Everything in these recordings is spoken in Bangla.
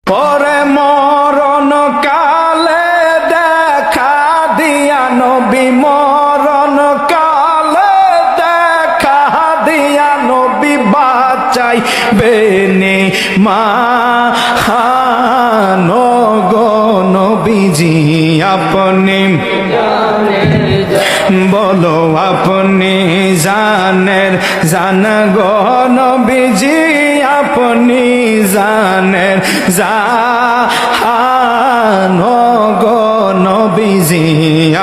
পরে মরণ কালে দেখা দিয়া নবী, মরণ কালে দেখা দিয়া নবী বাঁচাইবেন গো নবীজি আপনি বলো আপনি জানেন জান গো নবীজি আপনি জানেন জান গো নবীজি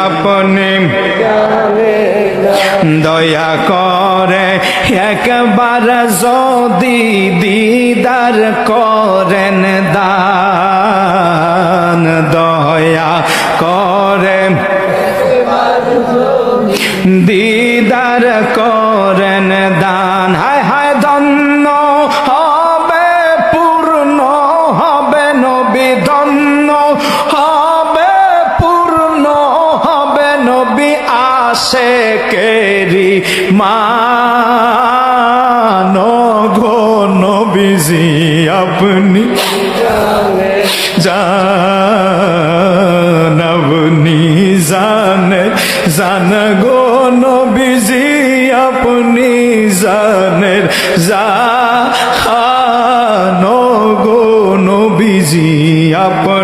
আপনি দয়া করে একবার যদি দিদার করেন দান, দয়া করে দিদার করেন দান। হায় হায় ধন্য হবে পূর্ণ হবে নবী, ধন্য হবে পূর্ণ হবে নবী আশেকেরি মান গো নবীজি আপনি জান আপনি জানেন জান গো নবীজি আপনি জানেন জান গো নবীজি আপনি